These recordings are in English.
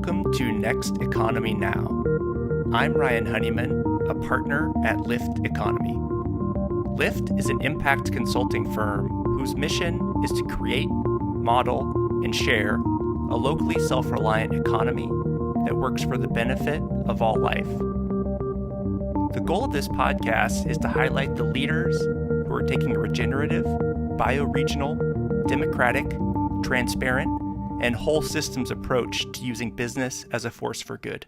Welcome to Next Economy Now. I'm Ryan Honeyman, a partner at Lift Economy. Lift is an impact consulting firm whose mission is to create, model, and share a locally self-reliant economy that works for the benefit of all life. The goal of this podcast is to highlight the leaders who are taking a regenerative, bioregional, democratic, transparent, and whole systems approach to using business as a force for good.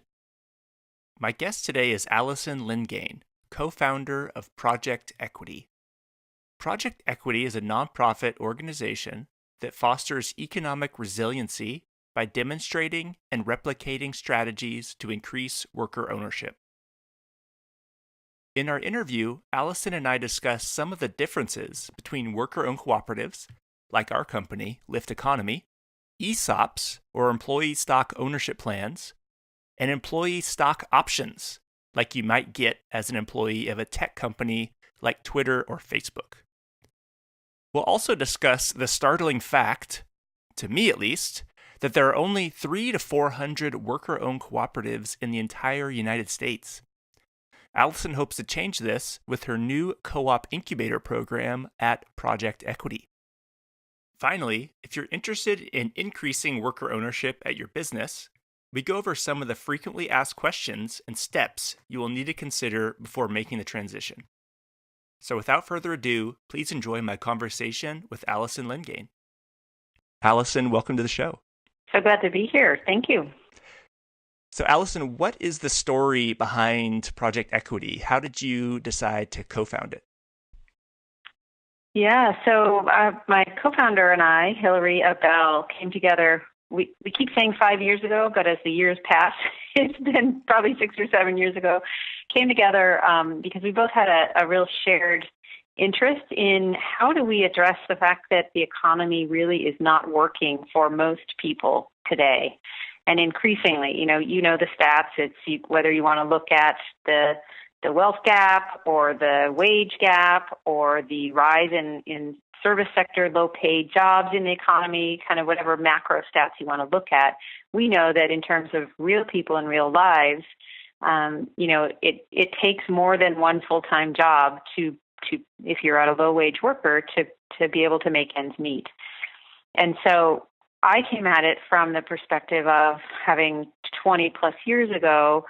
My guest today is Alison Lingane, co-founder of Project Equity. Project Equity is a nonprofit organization that fosters economic resiliency by demonstrating and replicating strategies to increase worker ownership. In our interview, Alison and I discussed some of the differences between worker-owned cooperatives, like our company, Lift Economy, ESOPs, or employee stock ownership plans, and employee stock options, like you might get as an employee of a tech company like Twitter or Facebook. We'll also discuss the startling fact, to me at least, that there are only 300 to 400 worker-owned cooperatives in the entire United States. Alison hopes to change this with her new Co-op Incubator program at Project Equity. Finally, if you're interested in increasing worker ownership at your business, we go over some of the frequently asked questions and steps you will need to consider before making the transition. So without further ado, please enjoy my conversation with Alison Lingane. Alison, welcome to the show. So glad to be here. Thank you. So Alison, what is the story behind Project Equity? How did you decide to co-found it? Yeah, so my co-founder and I, Hillary Abell, came together. We keep saying 5 years ago, but as the years pass, it's been probably 6 or 7 years ago, came together because we both had a real shared interest in how do we address the fact that the economy really is not working for most people today. And increasingly, you know the stats. It's whether you want to look at the wealth gap or the wage gap or the rise in service sector, low-paid jobs in the economy, kind of whatever macro stats you want to look at. We know that in terms of real people and real lives, it takes more than one full-time job to if you're a low-wage worker to be able to make ends meet. And so I came at it from the perspective of having 20 plus years ago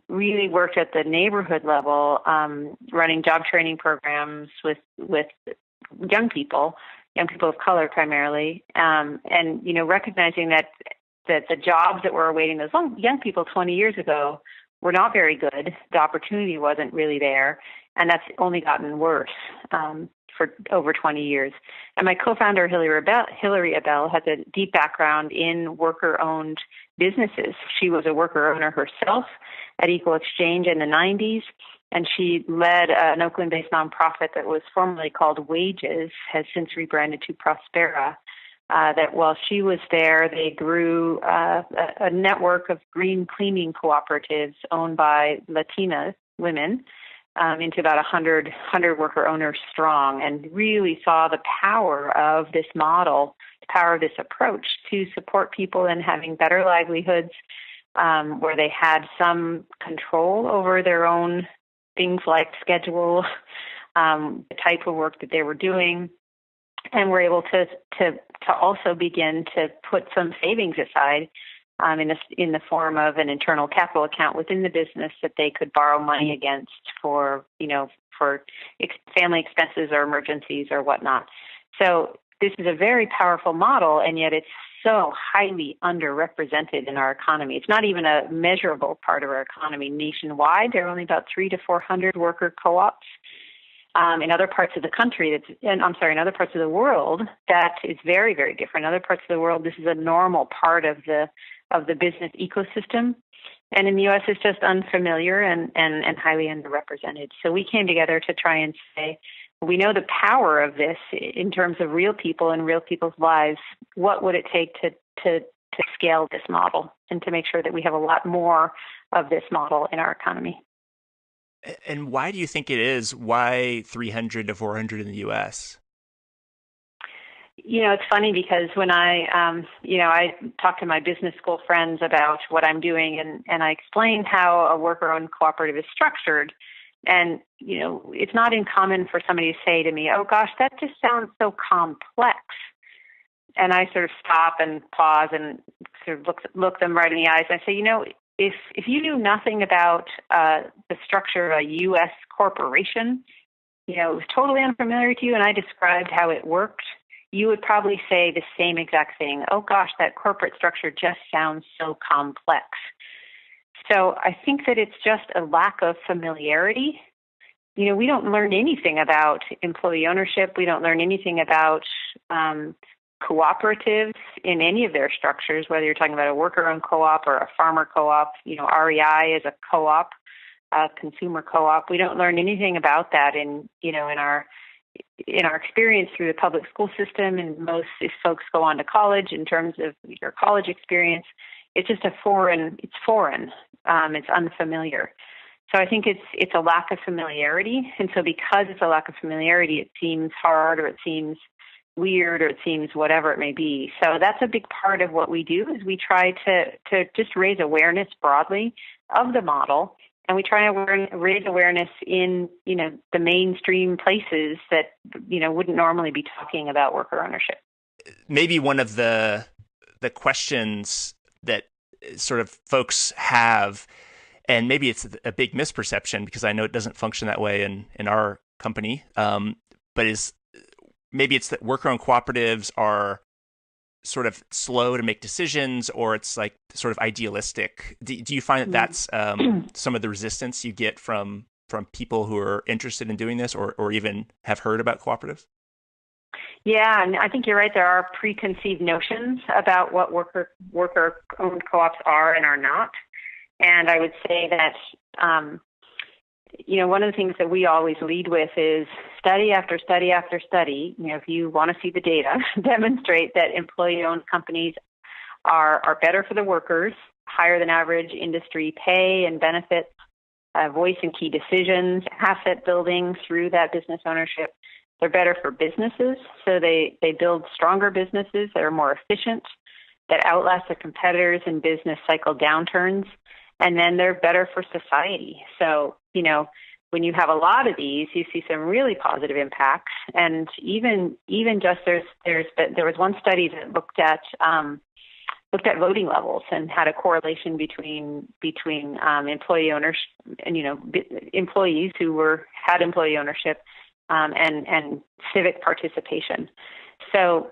really worked at the neighborhood level, running job training programs with young people of color primarily, and recognizing that the jobs that were awaiting those young people 20 years ago were not very good. The opportunity wasn't really there, and that's only gotten worse for over 20 years. And my co-founder, Hillary Abell, has a deep background in worker-owned businesses. She was a worker owner herself at Equal Exchange in the 90s, and she led an Oakland-based nonprofit that was formerly called Wages, has since rebranded to Prospera, that while she was there, they grew a network of green cleaning cooperatives owned by Latina women into about 100 worker owners strong, and really saw the power of this model, the power of this approach to support people in having better livelihoods, where they had some control over their own things like schedule, the type of work that they were doing, and were able to also begin to put some savings aside in the form of an internal capital account within the business that they could borrow money against for family expenses or emergencies or whatnot. So this is a very powerful model, and yet it's so highly underrepresented in our economy. It's not even a measurable part of our economy nationwide. There are only about 300 to 400 worker co-ops. In other parts of the country, in other parts of the world, that is very, very different. In other parts of the world, this is a normal part of the business ecosystem. And in the U.S., it's just unfamiliar and highly underrepresented. So we came together to try and say, we know the power of this in terms of real people and real people's lives. What would it take to scale this model and to make sure that we have a lot more of this model in our economy? And why do you think it is? Why 300 to 400 in the U.S.? It's funny because when I talk to my business school friends about what I'm doing, and I explain how a worker-owned cooperative is structured. And, it's not uncommon for somebody to say to me, oh gosh, that just sounds so complex. And I sort of stop and pause and sort of look them right in the eyes. And I say, if you knew nothing about the structure of a U.S. corporation, it was totally unfamiliar to you, and I described how it worked, you would probably say the same exact thing. Oh gosh, that corporate structure just sounds so complex. So I think that it's just a lack of familiarity. We don't learn anything about employee ownership. We don't learn anything about cooperatives in any of their structures, whether you're talking about a worker-owned co-op or a farmer co-op. REI is a co-op, a consumer co-op. We don't learn anything about that in our experience through the public school system. And most, if folks go on to college, in terms of your college experience, it's just foreign. It's unfamiliar. So I think it's a lack of familiarity. And so because it's a lack of familiarity, it seems hard, or it seems weird, or it seems whatever it may be. So that's a big part of what we do, is we try to just raise awareness broadly of the model. And we try to raise awareness in, the mainstream places that, wouldn't normally be talking about worker ownership. Maybe one of the questions that sort of folks have, and maybe it's a big misperception because I know it doesn't function that way in our company, but maybe it's that worker-owned cooperatives are sort of slow to make decisions, or it's like sort of idealistic. Do you find that that's some of the resistance you get from people who are interested in doing this, or even have heard about cooperatives? Yeah, and I think you're right. There are preconceived notions about what worker-owned co-ops are and are not. And I would say that, one of the things that we always lead with is study after study after study. If you want to see the data, demonstrate that employee-owned companies are better for the workers, higher than average industry pay and benefits, voice in key decisions, asset building through that business ownership. They're better for businesses, so they build stronger businesses that are more efficient, that outlast their competitors in business cycle downturns, and then they're better for society. So, when you have a lot of these, you see some really positive impacts. And even just there was one study that looked at voting levels and had a correlation between employee owners and employees who had employee ownership and civic participation. So,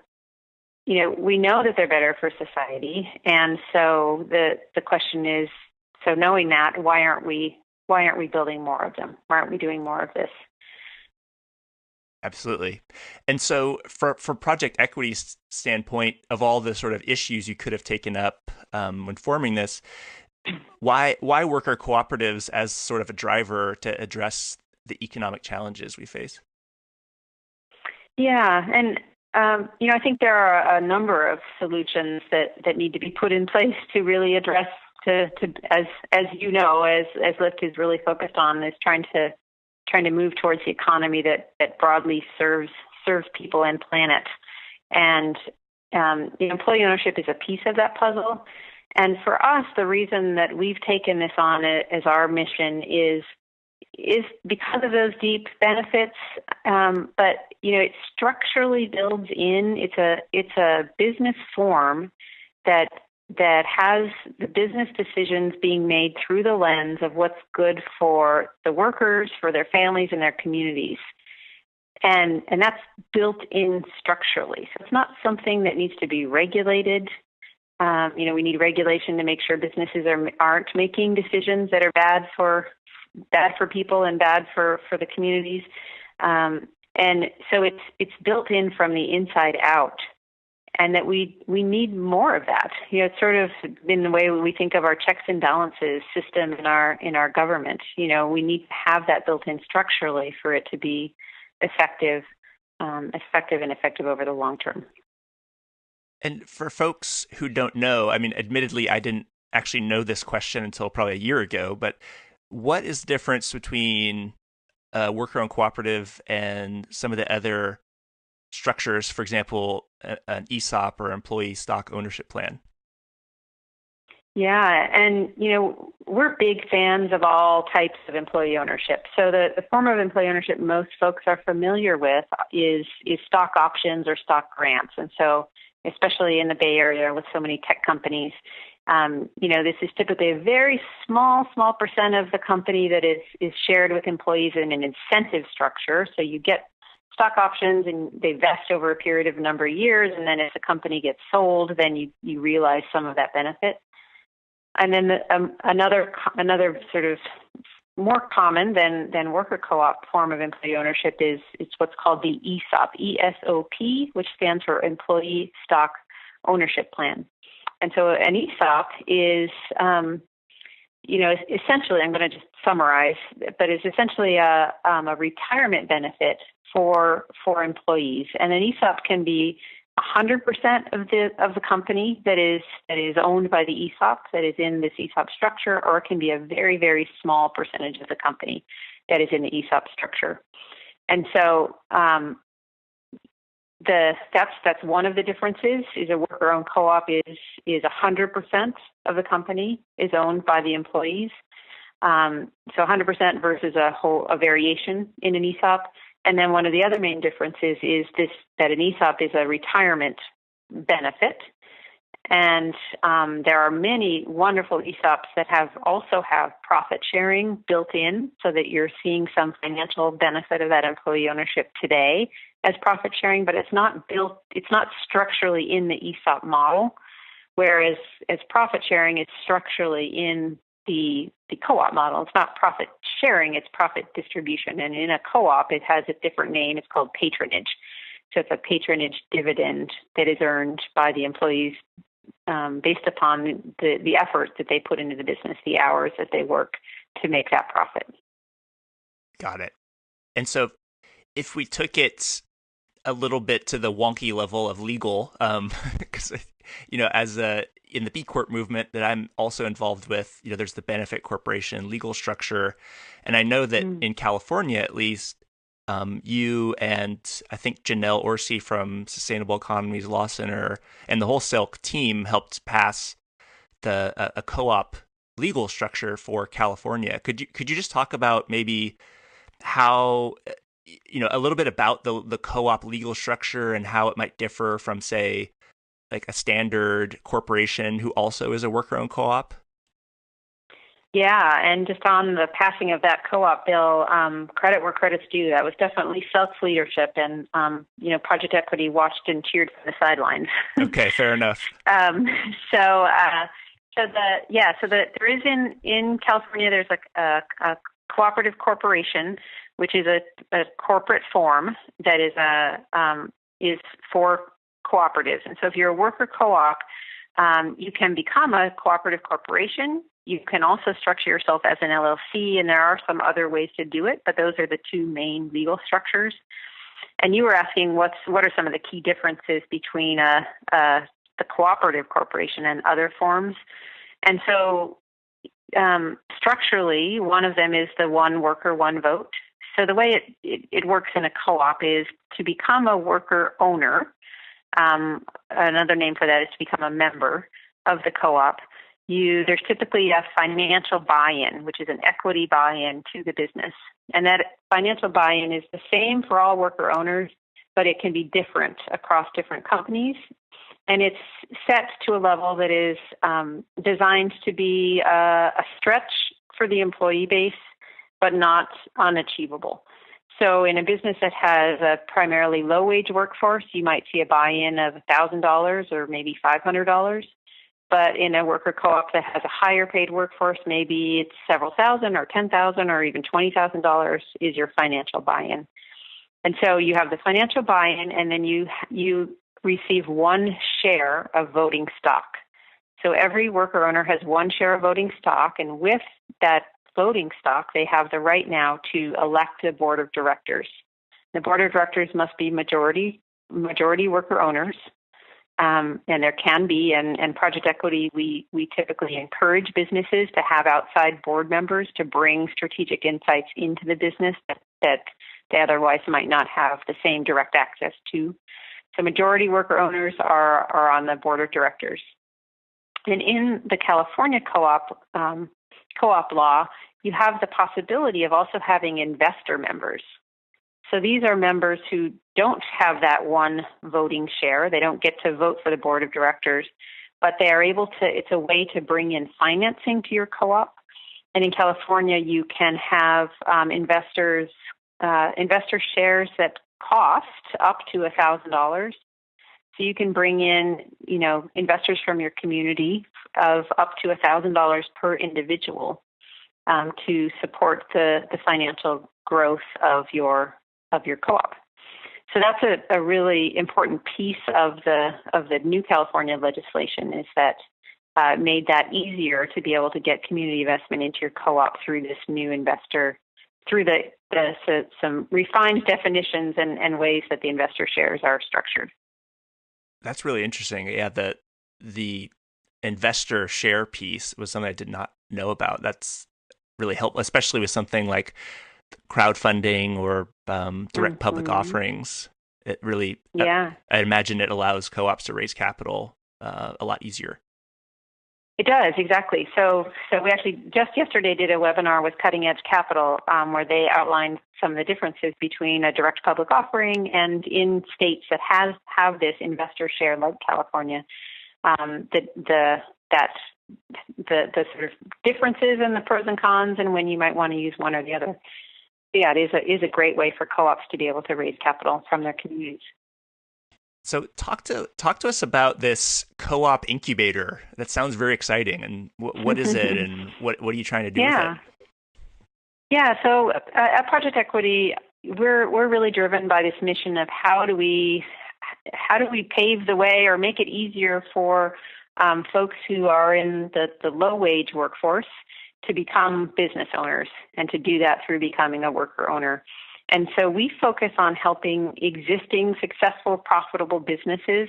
we know that they're better for society, and so the question is, so knowing that, why aren't we building more of them? Why aren't we doing more of this? Absolutely. And so for Project Equity's standpoint, of all the sort of issues you could have taken up when forming this, why worker cooperatives as sort of a driver to address the economic challenges we face? Yeah, and I think there are a number of solutions that need to be put in place to really address as Lyft is really focused on, is trying to move towards the economy that broadly serves people and planet. And employee ownership is a piece of that puzzle. And for us, the reason that we've taken this on as our mission is because of those deep benefits. But it structurally builds in. It's a business form that has the business decisions being made through the lens of what's good for the workers, for their families, and their communities. And that's built in structurally. So it's not something that needs to be regulated. We need regulation to make sure businesses aren't making decisions that are bad for people and bad for the communities. And so it's built in from the inside out. And that we need more of that. It's sort of been the way we think of our checks and balances system in our government. We need to have that built in structurally for it to be effective and effective over the long term. And for folks who don't know, I mean, admittedly, I didn't actually know this question until probably a year ago, but what is the difference between a worker-owned cooperative and some of the other structures, for example, an ESOP or employee stock ownership plan? Yeah, and we're big fans of all types of employee ownership. So the form of employee ownership most folks are familiar with is stock options or stock grants. And so, especially in the Bay Area with so many tech companies, this is typically a very small percent of the company that is shared with employees in an incentive structure. So you get stock options and they vest over a period of a number of years, and then if the company gets sold, then you realize some of that benefit. And then another sort of more common than worker co-op form of employee ownership is what's called the ESOP, ESOP, which stands for Employee Stock Ownership Plan. And so an ESOP is, essentially, I'm going to just summarize, but it's essentially a retirement benefit for employees. And an ESOP can be 100% of the company that is owned by the ESOP, that is in this ESOP structure, or it can be a very, very small percentage of the company that is in the ESOP structure. And so that's one of the differences. Is a worker-owned co-op is 100% of the company is owned by the employees. So 100% versus a variation in an ESOP. And then one of the other main differences is that an ESOP is a retirement benefit. And there are many wonderful ESOPs that also have profit sharing built in so that you're seeing some financial benefit of that employee ownership today as profit sharing, but it's not structurally in the ESOP model, whereas as profit sharing, it's structurally in the co-op model. It's not profit sharing, it's profit distribution. And in a co-op, it has a different name. It's called patronage. So it's a patronage dividend that is earned by the employees based upon the effort that they put into the business, the hours that they work to make that profit. Got it. And so if we took it a little bit to the wonky level of legal, because, in the B Corp movement that I'm also involved with, there's the benefit corporation legal structure. And I know that in California, at least, you and I think Janelle Orsi from Sustainable Economies Law Center and the whole SELC team helped pass a co-op legal structure for California. Could you just talk about maybe how, a little bit about the co-op legal structure and how it might differ from, say, like a standard corporation who also is a worker-owned co-op? Yeah, and just on the passing of that co-op bill, credit where credit's due. That was definitely Self-leadership, and Project Equity watched and cheered from the sidelines. Okay, fair enough. There is in California. There's a cooperative corporation, which is a corporate form that is for cooperatives. And so if you're a worker co-op, you can become a cooperative corporation. You can also structure yourself as an LLC, and there are some other ways to do it, but those are the two main legal structures. And you were asking what are some of the key differences between the cooperative corporation and other forms. And so structurally, one of them is the one worker, one vote. So the way it works in a co-op is to become a worker owner. Another name for that is to become a member of the co-op. There's typically a financial buy-in, which is an equity buy-in to the business. And that financial buy-in is the same for all worker owners, but it can be different across different companies. And it's set to a level that is designed to be a stretch for the employee base, but not unachievable. So in a business that has a primarily low-wage workforce, you might see a buy-in of $1,000 or maybe $500. But in a worker co-op that has a higher paid workforce, maybe it's several thousand or $10,000 or even $20,000 is your financial buy-in. And so you have the financial buy-in, and then you receive one share of voting stock. So every worker owner has one share of voting stock, and with that voting stock, they have the right now to elect a board of directors. The board of directors must be majority worker owners. And there can be, and Project Equity, we typically encourage businesses to have outside board members to bring strategic insights into the business that they otherwise might not have the same direct access to. So majority worker owners are on the board of directors. And in the California co-op law, you have the possibility of also having investor members. So these are members who don't have that one voting share. They don't get to vote for the board of directors, but they are able to, it's a way to bring in financing to your co-op. And in California, you can have investor shares that cost up to $1,000. So you can bring in, investors from your community of up to $1,000 per individual to support the financial growth of your co-op. So that's a really important piece of the new California legislation, is that made that easier to be able to get community investment into your co-op through this new investor, through some refined definitions and ways that the investor shares are structured. That's really interesting. Yeah, the investor share piece was something I did not know about. That's really helpful, especially with something like crowdfunding or direct public offerings. It really, I imagine it allows co-ops to raise capital a lot easier. It does, exactly. So we actually just yesterday did a webinar with Cutting Edge Capital where they outlined some of the differences between a direct public offering and in states that have this investor share like California, the sort of differences and the pros and cons and when you might want to use one or the other. Yeah, it is a great way for co-ops to be able to raise capital from their communities. So talk to us about this Co-op Incubator. That sounds very exciting. And what is it, and what are you trying to do with it? Yeah. So at Project Equity, we're really driven by this mission of how do we pave the way or make it easier for folks who are in the low wage workforce to become business owners, and to do that through becoming a worker owner. And so we focus on helping existing successful, profitable businesses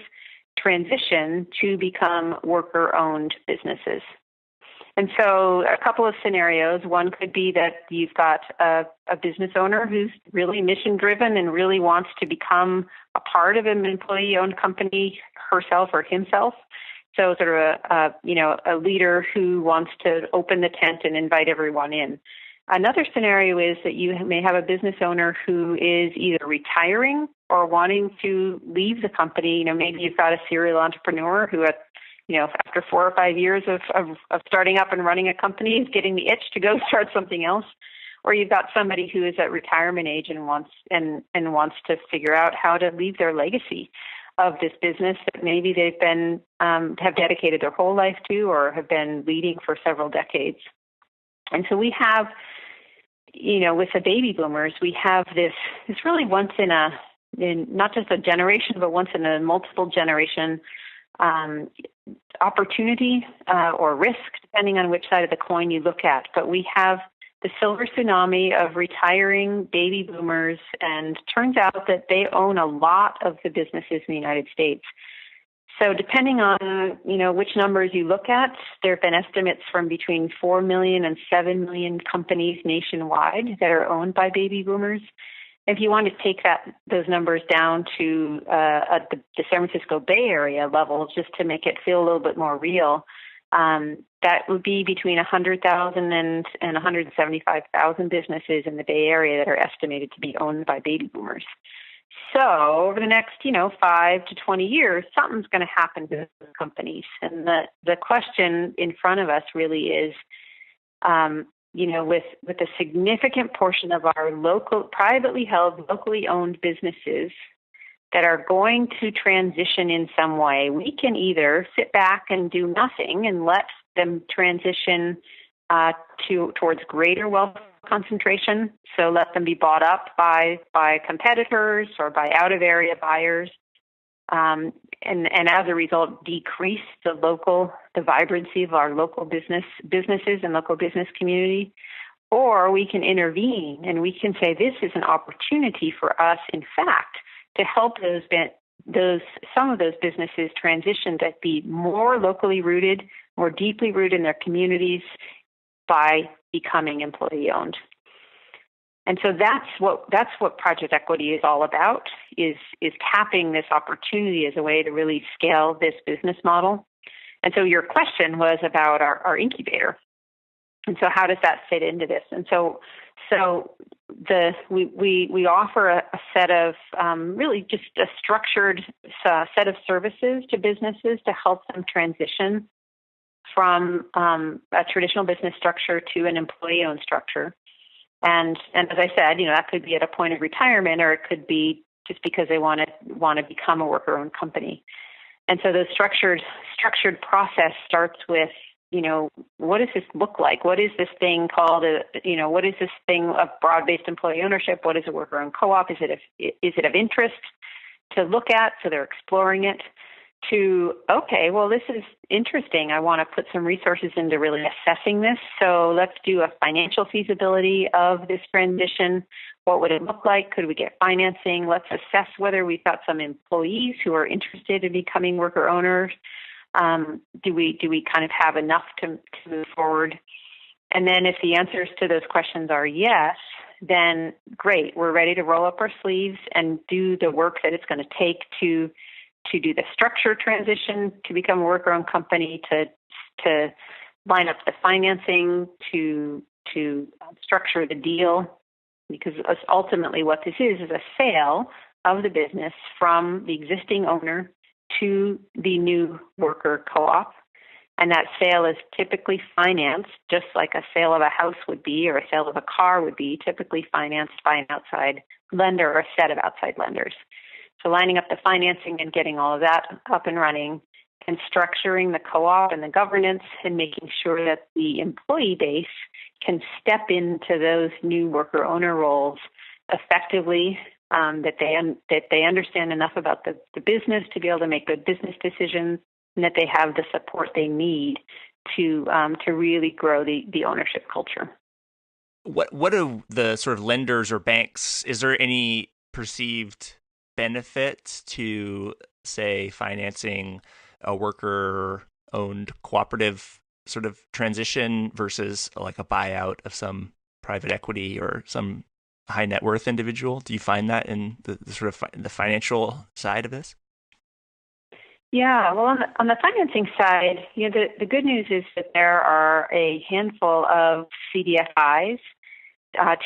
transition to become worker-owned businesses. And so a couple of scenarios. One could be that you've got a business owner who's really mission-driven and really wants to become a part of an employee-owned company herself or himself. So sort of a leader who wants to open the tent and invite everyone in. Another scenario is that you may have a business owner who is either retiring or wanting to leave the company. Maybe you've got a serial entrepreneur who, after 4 or 5 years of starting up and running a company, is getting the itch to go start something else. Or you've got somebody who is at retirement age and wants to figure out how to leave their legacy of this business that maybe they've been have dedicated their whole life to or have been leading for several decades. And so we have, with the baby boomers, we have this really once in not just a generation, but once in a multiple generation opportunity or risk, depending on which side of the coin you look at. But we have the silver tsunami of retiring baby boomers, and turns out that they own a lot of the businesses in the United States. So depending on, which numbers you look at, there have been estimates from between 4 million and 7 million companies nationwide that are owned by baby boomers. If you want to take those numbers down to the San Francisco Bay Area level, just to make it feel a little bit more real, that would be between 100,000 and 175,000 businesses in the Bay Area that are estimated to be owned by baby boomers. So over the next, 5 to 20 years, something's going to happen to those companies. And the question in front of us really is, with a significant portion of our local, privately held, locally owned businesses that are going to transition in some way, we can either sit back and do nothing and let them transition towards greater wealth concentration. So let them be bought up by competitors or by out-of-area buyers, and as a result, decrease the vibrancy of our local businesses and local business community. Or we can intervene and we can say this is an opportunity for us, in fact, to help some of those businesses transition to be more locally rooted, more deeply rooted in their communities by becoming employee-owned. And so that's what project equity is all about, is tapping this opportunity as a way to really scale this business model. And so your question was about our incubator. And so how does that fit into this? And so we offer a set of really just a structured set of services to businesses to help them transition from a traditional business structure to an employee-owned structure. And as I said, that could be at a point of retirement, or it could be just because they want to become a worker-owned company. And so the structured process starts with, what does this look like? What is this thing called? What is this thing of broad-based employee ownership? What is a worker-owned co-op? Is it of interest to look at? So they're exploring it. To, okay, well, this is interesting. I want to put some resources into really assessing this. So let's do a financial feasibility of this transition. What would it look like? Could we get financing? Let's assess whether we've got some employees who are interested in becoming worker owners. Do we kind of have enough to move forward? And then if the answers to those questions are yes, then great. We're ready to roll up our sleeves and do the work that it's going to take to do the structure transition to become a worker-owned company, to line up the financing, to structure the deal, because ultimately what this is a sale of the business from the existing owner to the new worker co-op. And that sale is typically financed, just like a sale of a house would be, or a sale of a car would be, typically financed by an outside lender or a set of outside lenders. So lining up the financing and getting all of that up and running, and structuring the co-op and the governance, and making sure that the employee base can step into those new worker owner roles effectively, that they understand enough about the business to be able to make good business decisions, and that they have the support they need to really grow the ownership culture. What do the sort of lenders or banks, is there any perceived benefit to, say, financing a worker-owned cooperative sort of transition versus like a buyout of some private equity or some high net worth individual? Do you find that in the sort of the financial side of this? Yeah, well, on the financing side, the good news is that there are a handful of CDFIs,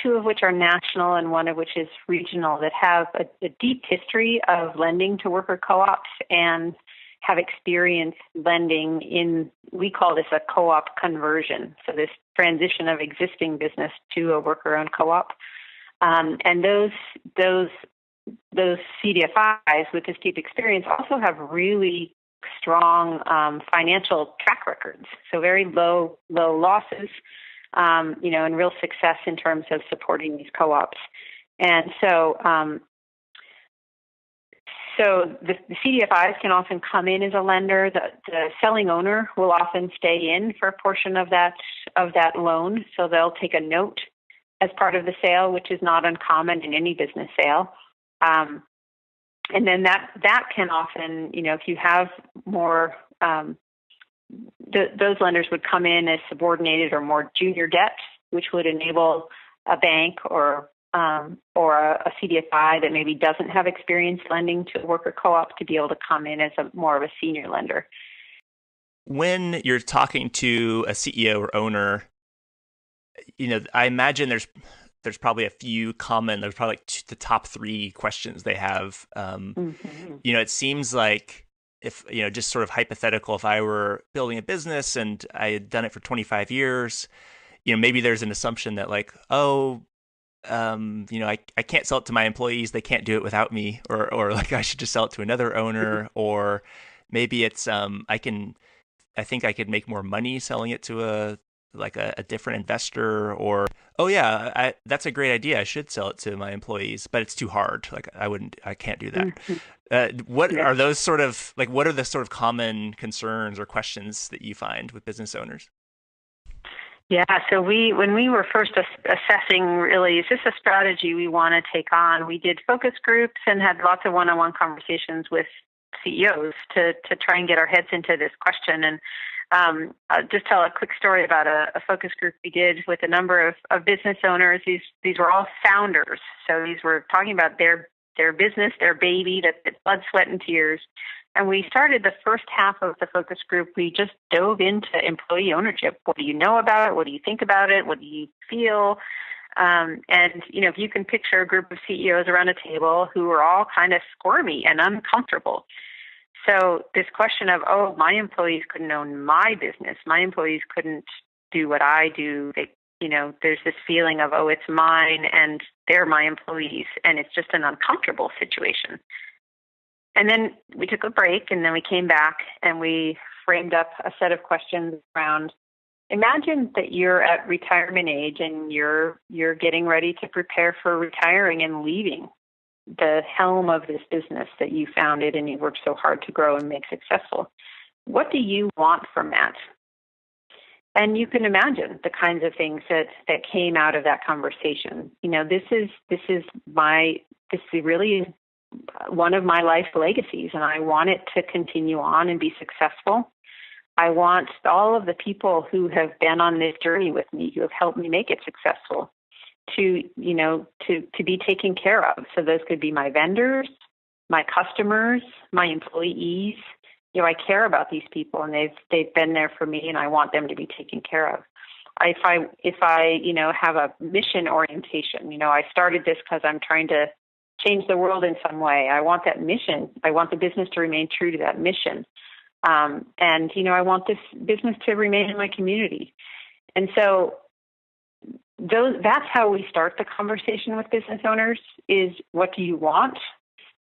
two of which are national and one of which is regional, that have a deep history of lending to worker co-ops and have experience lending in, we call this a co-op conversion, so this transition of existing business to a worker-owned co-op. And those CDFIs with this deep experience also have really strong financial track records, so very low losses, and real success in terms of supporting these co-ops. And so the CDFIs can often come in as a lender. The selling owner will often stay in for a portion of that loan, so they'll take a note as part of the sale, which is not uncommon in any business sale. And then that can often, if you have more, those lenders would come in as subordinated or more junior debt, which would enable a bank or a CDFI that maybe doesn't have experience lending to a worker co-op to be able to come in as more of a senior lender. When you're talking to a CEO or owner, I imagine there's probably a few common, there's probably like the top three questions they have. It seems like if, just sort of hypothetical, if I were building a business and I had done it for 25 years, maybe there's an assumption that like, I can't sell it to my employees. They can't do it without me, or like I should just sell it to another owner, or maybe it's, I think I could make more money selling it to a different investor, or, oh yeah, that's a great idea. I should sell it to my employees, but it's too hard. Like I can't do that. What are those sort of what are the sort of common concerns or questions that you find with business owners? Yeah, so when we were first assessing, really, is this a strategy we want to take on? We did focus groups and had lots of one-on-one conversations with CEOs to try and get our heads into this question. And I'll just tell a quick story about a focus group we did with a number of business owners. These were all founders. So these were talking about their business, their baby, that blood, sweat, and tears. And we started the first half of the focus group. We just dove into employee ownership. What do you know about it? What do you think about it? What do you feel? And, if you can picture a group of CEOs around a table who are all kind of squirmy and uncomfortable. So this question of, my employees couldn't own my business. My employees couldn't do what I do. There's this feeling of, it's mine and they're my employees. And it's just an uncomfortable situation. And then we took a break, and then we came back and we framed up a set of questions around, imagine that you're at retirement age and you're getting ready to prepare for retiring and leaving the helm of this business that you founded and you worked so hard to grow and make successful. What do you want from that? And you can imagine the kinds of things that came out of that conversation. This is really one of my life legacies, and I want it to continue on and be successful. I want all of the people who have been on this journey with me, who have helped me make it successful, to be taken care of. So those could be my vendors, my customers, my employees. I care about these people, and they've been there for me, and I want them to be taken care of. If I have a mission orientation, I started this because I'm trying to change the world in some way. I want that mission. I want the business to remain true to that mission. I want this business to remain in my community. And so that's how we start the conversation with business owners is, what do you want?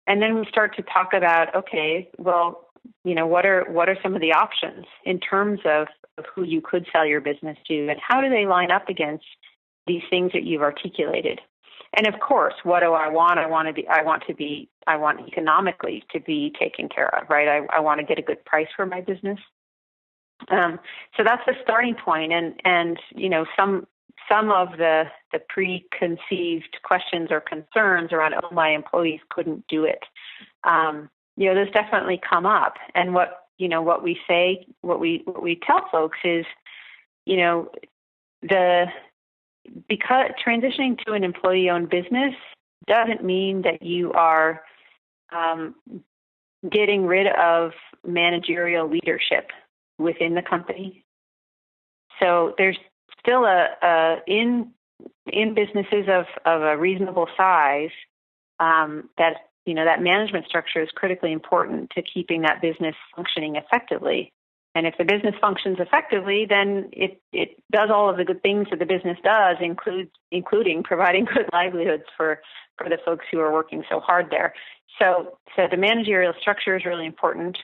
And then we start to talk about, okay, well, what are some of the options in terms of who you could sell your business to, and how do they line up against these things that you've articulated? And of course, what do I want? I want economically to be taken care of, right? I want to get a good price for my business. So that's the starting point. And some of the preconceived questions or concerns around, my employees couldn't do it. Those definitely come up. And what we say, what we tell folks is, because transitioning to an employee-owned business doesn't mean that you are getting rid of managerial leadership within the company. So there's still in businesses of a reasonable size that management structure is critically important to keeping that business functioning effectively. And if the business functions effectively, then it does all of the good things that the business does, including providing good livelihoods for the folks who are working so hard there. So the managerial structure is really important.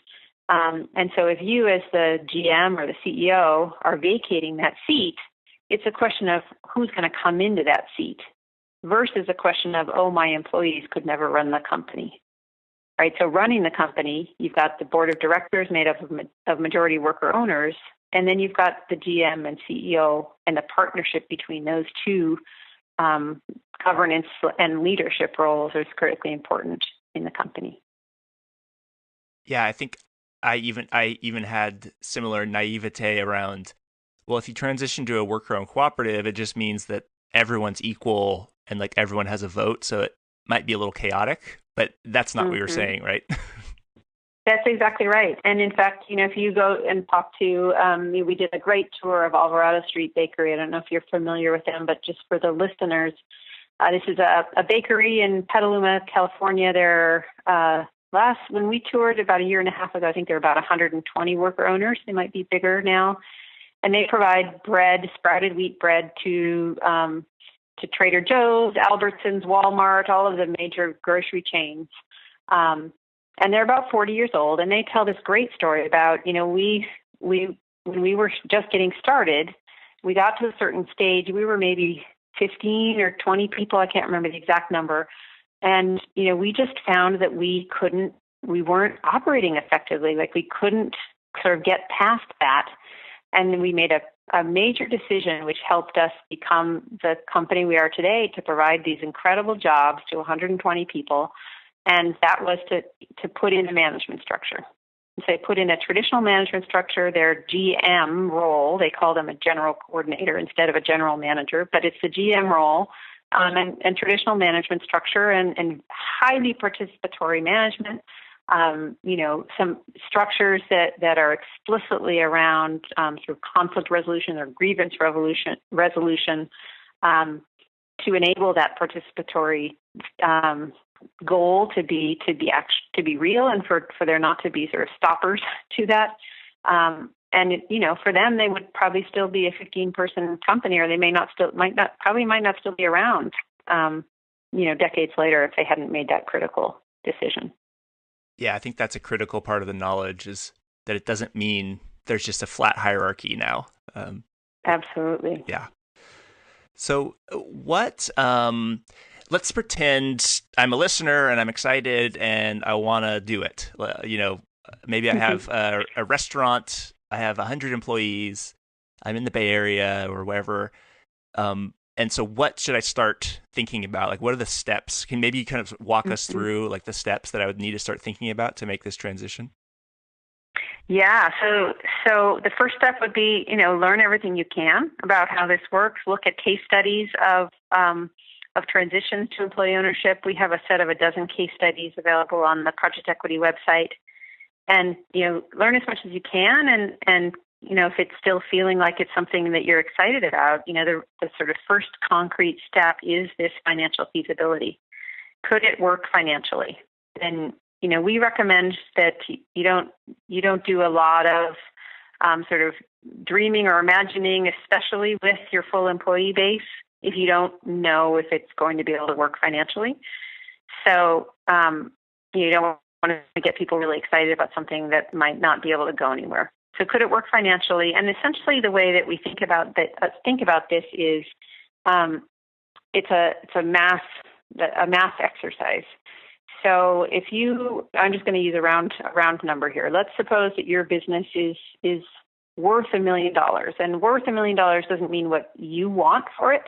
And so if you as the GM or the CEO are vacating that seat, it's a question of who's going to come into that seat versus a question of, my employees could never run the company. Right, so running the company, you've got the board of directors made up of majority worker owners, and then you've got the GM and CEO, and the partnership between those two governance and leadership roles is critically important in the company. Yeah, I think I even had similar naivete around, well, if you transition to a worker-owned cooperative, it just means that everyone's equal and like everyone has a vote, so it might be a little chaotic. But that's not what you're saying, right? That's exactly right. And in fact, if you go and talk to, we did a great tour of Alvarado Street Bakery. I don't know if you're familiar with them, but just for the listeners, this is a bakery in Petaluma, California. When we toured about a year and a half ago, I think there were about 120 worker owners. They might be bigger now. And they provide bread, sprouted wheat bread to Trader Joe's, Albertsons, Walmart, all of the major grocery chains. And they're about 40 years old. And they tell this great story about, when we were just getting started, we got to a certain stage. We were maybe 15 or 20 people. I can't remember the exact number. And, we just found that we weren't operating effectively. Like we couldn't sort of get past that. And we made a major decision which helped us become the company we are today, to provide these incredible jobs to 120 people. And that was to put in a management structure. say, put in a traditional management structure, their GM role, they call them a general coordinator instead of a general manager, but it's the GM role, and traditional management structure and highly participatory management. Some structures that are explicitly around sort of conflict resolution or grievance resolution to enable that participatory goal to be real, and for there not to be sort of stoppers to that. For them, they would probably still be a 15-person company, or they might not still be around, decades later if they hadn't made that critical decision. Yeah, I think that's a critical part of the knowledge, is that it doesn't mean there's just a flat hierarchy now. Absolutely. Yeah. So let's pretend I'm a listener and I'm excited and I want to do it. Maybe I have a restaurant, I have 100 employees, I'm in the Bay Area or wherever. And so what should I start thinking about? Like, what are the steps? Can maybe you kind of walk us through like the steps that I would need to start thinking about to make this transition? Yeah. So the first step would be, learn everything you can about how this works. Look at case studies of transitions to employee ownership. We have a set of a dozen case studies available on the Project Equity website, and learn as much as you can. And if it's still feeling like it's something that you're excited about, the sort of first concrete step is this financial feasibility. Could it work financially? And we recommend that you don't do a lot of sort of dreaming or imagining, especially with your full employee base, if you don't know if it's going to be able to work financially. So you don't want to get people really excited about something that might not be able to go anywhere. So could it work financially? And essentially, the way that we think about this is it's a math exercise. So I'm just going to use a round number here. Let's suppose that your business is worth $1 million, and worth $1 million doesn't mean what you want for it.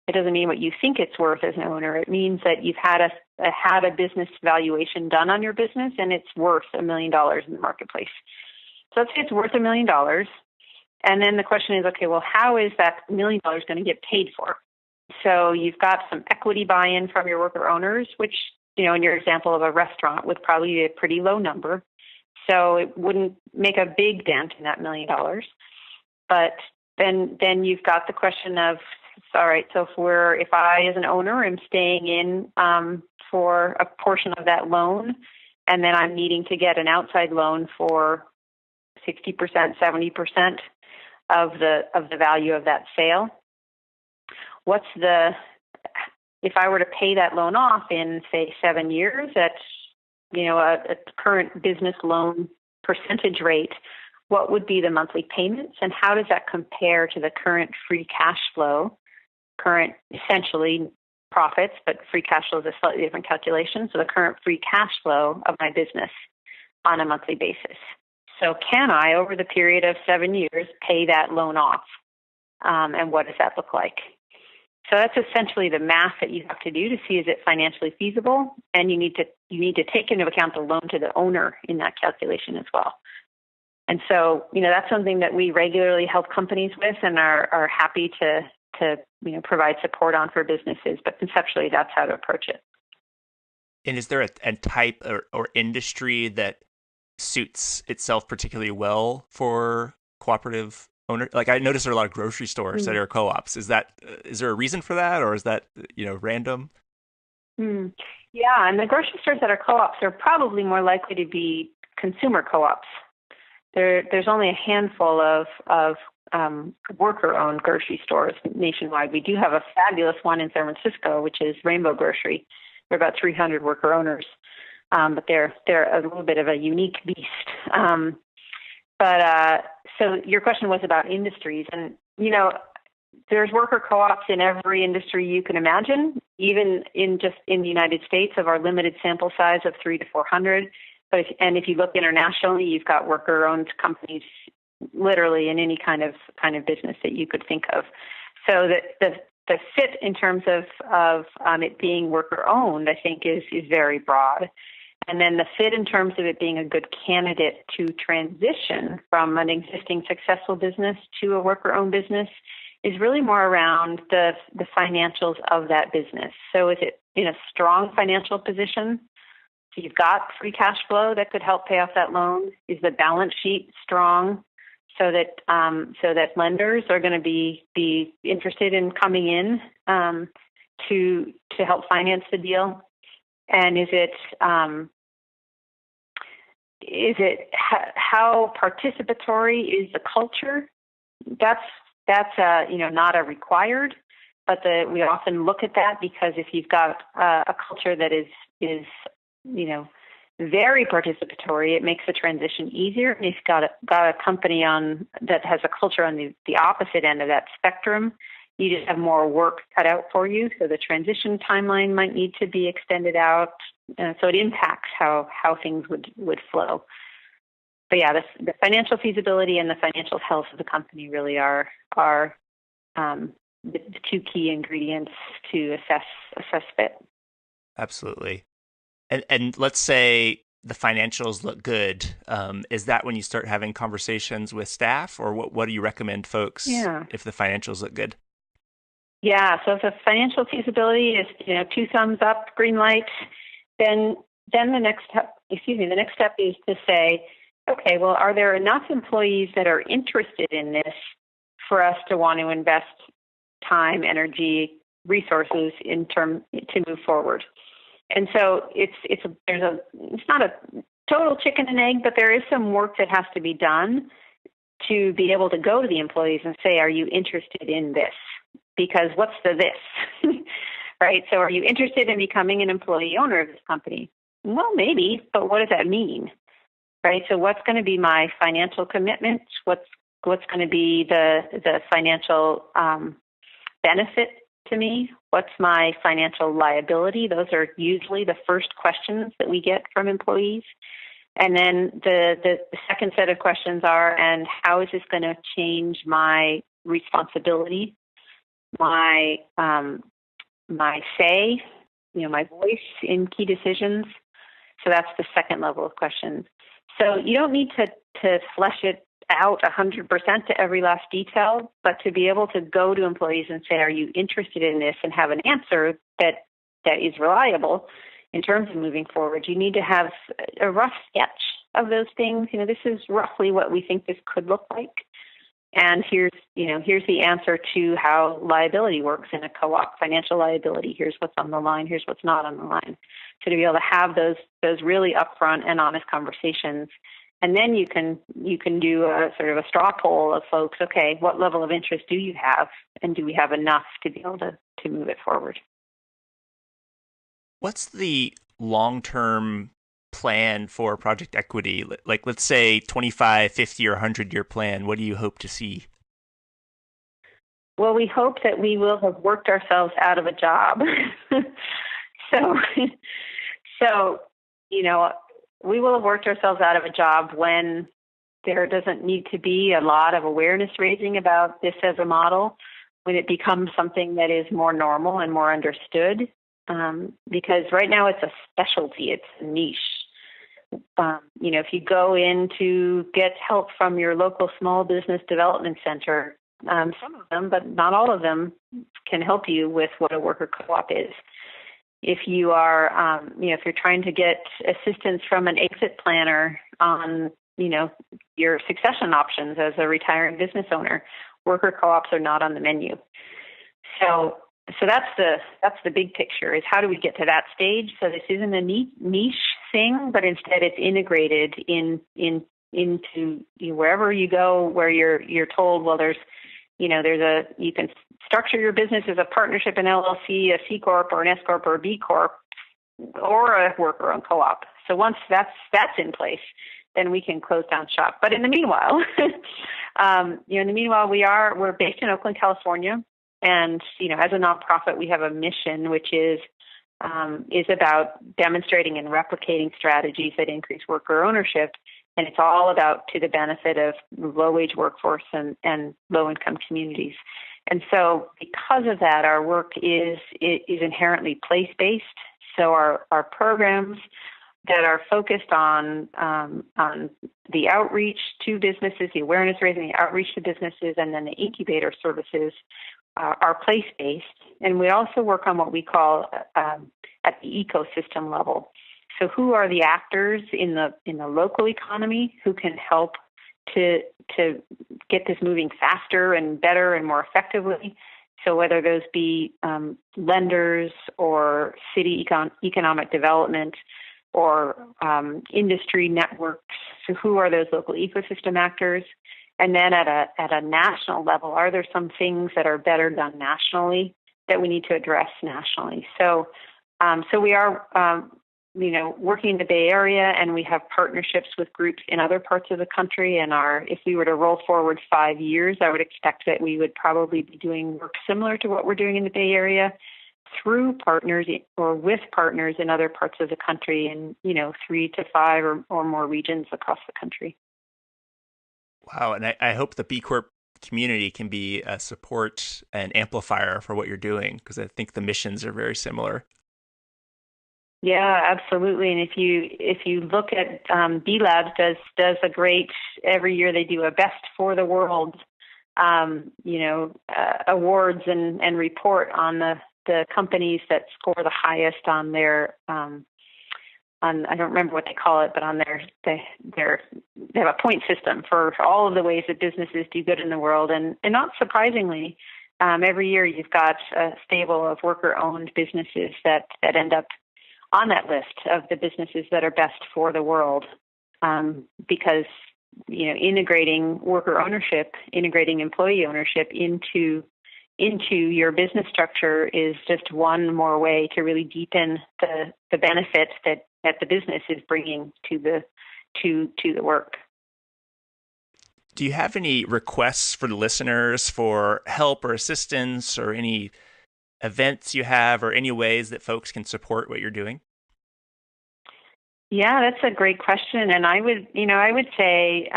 It doesn't mean what you think it's worth as an owner. It means that you've had a business valuation done on your business, and it's worth $1 million in the marketplace. So let's say it's worth $1 million. And then the question is, okay, well, how is that $1 million going to get paid for? So you've got some equity buy-in from your worker owners, which, in your example of a restaurant, would probably be a pretty low number. So it wouldn't make a big dent in that $1 million. But then you've got the question of, all right, so if I as an owner am staying in for a portion of that loan, and then I'm needing to get an outside loan for 60%, 70% of the value of that sale, if I were to pay that loan off in, say, 7 years at a current business loan percentage rate, what would be the monthly payments, and how does that compare to the current free cash flow, current essentially profits, but free cash flow is a slightly different calculation, so the current free cash flow of my business on a monthly basis. So can I, over the period of 7 years, pay that loan off? And what does that look like? So that's essentially the math that you have to do to see, is it financially feasible? And you need to take into account the loan to the owner in that calculation as well. And so, that's something that we regularly help companies with and are happy to provide support on for businesses. But conceptually, that's how to approach it. And is there a type or industry that suits itself particularly well for cooperative owner? Like, I notice there are a lot of grocery stores that are co-ops. Is there a reason for that, or is that random? Yeah, and the grocery stores that are co-ops are probably more likely to be consumer co-ops. There's only a handful of worker-owned grocery stores nationwide. We do have a fabulous one in San Francisco, which is Rainbow Grocery. There are about 300 worker owners, but they're a little bit of a unique beast. So your question was about industries, and there's worker co-ops in every industry you can imagine, even in the United States of our limited sample size of 300 to 400. And if you look internationally, you've got worker-owned companies literally in any kind of business that you could think of. So the fit in terms of it being worker-owned, I think, is very broad. And then the fit in terms of it being a good candidate to transition from an existing successful business to a worker-owned business is really more around the financials of that business. So is it in a strong financial position? So you've got free cash flow that could help pay off that loan. Is the balance sheet strong so that lenders are going to be interested in coming in to help finance the deal? And is it how participatory is the culture? That's not a required, but we often look at that because if you've got a culture that is very participatory, it makes the transition easier. And if you've got a company that has a culture on the opposite end of that spectrum, you just have more work cut out for you. So the transition timeline might need to be extended out. So it impacts how things would flow. But yeah, the financial feasibility and the financial health of the company really are the two key ingredients to assess fit. Absolutely. And let's say the financials look good. Is that when you start having conversations with staff, or what do you recommend folks if the financials look good? Yeah, so if the financial feasibility is 2 thumbs up, green light, then the next step is to say, okay, well, are there enough employees that are interested in this for us to want to invest time, energy, resources to move forward? And so it's not a total chicken and egg, but there is some work that has to be done to be able to go to the employees and say, are you interested in this? Because what's the this, right? So are you interested in becoming an employee owner of this company? Well, maybe, but what does that mean, right? So what's going to be my financial commitment? What's going to be the financial benefit to me? What's my financial liability? Those are usually the first questions that we get from employees. And then the second set of questions are, and how is this going to change my responsibility, my say, my voice in key decisions? So that's the second level of questions. So you don't need to flesh it out 100% to every last detail, but to be able to go to employees and say, are you interested in this, and have an answer that is reliable in terms of moving forward, you need to have a rough sketch of those things. This is roughly what we think this could look like. And here's the answer to how liability works in a co-op, financial liability. Here's what's on the line. Here's what's not on the line. So to be able to have those really upfront and honest conversations. And then you can do a sort of a straw poll of folks. Okay, what level of interest do you have, and do we have enough to be able to move it forward? What's the long-term plan for Project Equity? Like, let's say 25, 50, or 100-year plan. What do you hope to see? Well, we hope that we will have worked ourselves out of a job. So, we will have worked ourselves out of a job when there doesn't need to be a lot of awareness raising about this as a model, when it becomes something that is more normal and more understood. Because right now it's a specialty, it's a niche. If you go in to get help from your local small business development center, some of them, but not all of them, can help you with what a worker co-op is. If you are, if you're trying to get assistance from an exit planner on, your succession options as a retiring business owner, worker co-ops are not on the menu. So that's the big picture, is how do we get to that stage? So this isn't a niche thing, but instead it's integrated into wherever you go, where you're told, well, you can structure your business as a partnership, an LLC, a C Corp, or an S Corp, or a B Corp, or a worker-owned co-op. So once that's in place, then we can close down shop. But in the meanwhile, we're based in Oakland, California. And, as a nonprofit, we have a mission, which is about demonstrating and replicating strategies that increase worker ownership. And it's all about to the benefit of low-wage workforce and low-income communities. And so because of that, our work is inherently place-based. So our programs that are focused on the outreach to businesses, the awareness raising, the outreach to businesses, and then the incubator services are place-based. And we also work on what we call at the ecosystem level. So who are the actors in the local economy who can help to get this moving faster and better and more effectively? So whether those be lenders or city economic development or industry networks. So who are those local ecosystem actors? And then at a national level, are there some things that are better done nationally that we need to address nationally? So we are working in the Bay Area, and we have partnerships with groups in other parts of the country. And if we were to roll forward 5 years, I would expect that we would probably be doing work similar to what we're doing in the Bay Area through partners or with partners in other parts of the country in 3 to 5 or more regions across the country. Wow. And I hope the B Corp community can be a support and amplifier for what you're doing, because I think the missions are very similar. Yeah, absolutely. And if you look at B Labs does a great, every year they do a best for the world awards and report on the companies that score the highest on their on, I don't remember what they call it, but on they have a point system for all of the ways that businesses do good in the world. And not surprisingly, every year you've got a stable of worker-owned businesses that end up on that list of the businesses that are best for the world, because integrating worker ownership, integrating employee ownership into your business structure is just one more way to really deepen the benefits that the business is bringing to the work. Do you have any requests for the listeners for help or assistance, or any events you have, or any ways that folks can support what you're doing? Yeah, that's a great question. And I would say,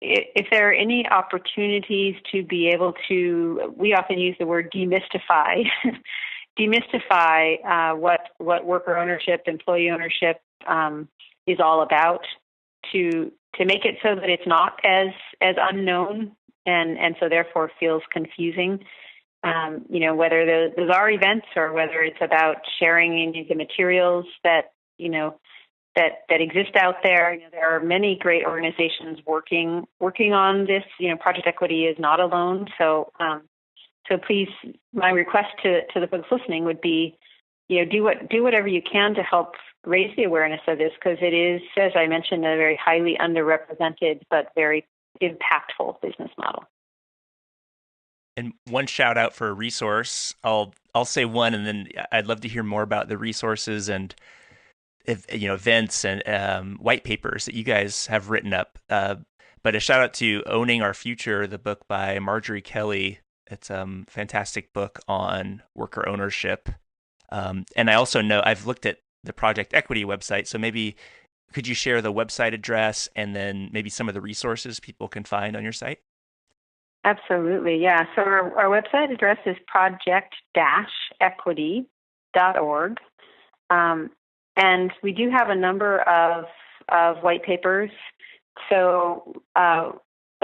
if there are any opportunities to be able to, we often use the word demystify, what worker ownership, employee ownership is all about, to make it so that it's not as unknown and so therefore feels confusing. Whether those are events or whether it's about sharing any of the materials that exist out there. There are many great organizations working on this. Project Equity is not alone. So please, my request to the folks listening would be, do whatever you can to help raise the awareness of this, because it is, as I mentioned, a very highly underrepresented but very impactful business model. And one shout out for a resource. I'll say one, and then I'd love to hear more about the resources and events and white papers that you guys have written up. But a shout out to Owning Our Future, the book by Marjorie Kelly. It's a fantastic book on worker ownership. And I also know I've looked at the Project Equity website, so maybe could you share the website address and then maybe some of the resources people can find on your site? Absolutely, yeah. So our website address is project-equity.org. And we do have a number of white papers. So a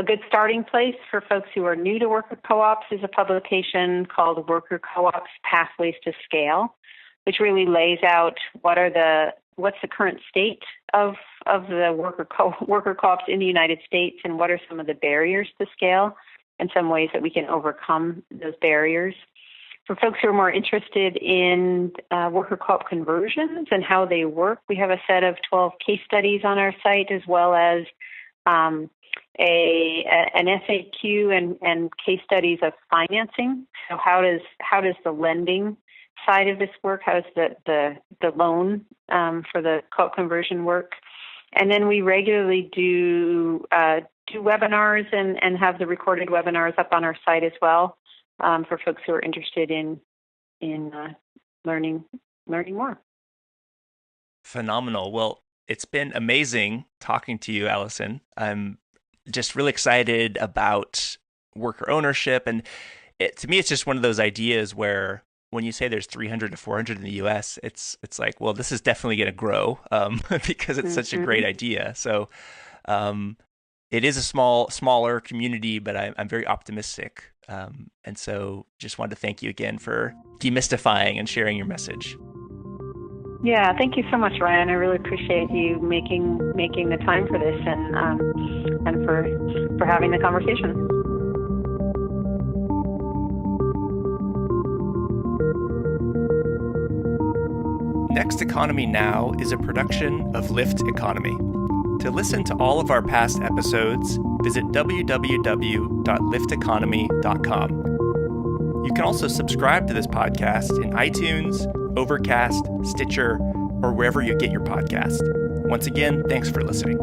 good starting place for folks who are new to worker co-ops is a publication called Worker Co-ops Pathways to Scale, which really lays out what's the current state of the worker co-ops in the United States, and what are some of the barriers to scale and some ways that we can overcome those barriers. For folks who are more interested in worker co-op conversions and how they work, we have a set of 12 case studies on our site, as well as an FAQ and case studies of financing. So how does the lending side of this work? How does the loan for the co-op conversion work? And then we regularly do webinars and have the recorded webinars up on our site as well, for folks who are interested in learning more. Phenomenal. Well, it's been amazing talking to you, Alison. I'm just really excited about worker ownership, and to me, it's just one of those ideas where when you say there's 300 to 400 in the U.S., it's like, well, this is definitely going to grow because it's such a great idea. So it is a smaller community, but I'm very optimistic. And so just wanted to thank you again for demystifying and sharing your message. Yeah, thank you so much, Ryan. I really appreciate you making the time for this and for having the conversation. Next Economy Now is a production of Lift Economy. To listen to all of our past episodes, visit www.lifteconomy.com. You can also subscribe to this podcast in iTunes, Overcast, Stitcher, or wherever you get your podcast. Once again, thanks for listening.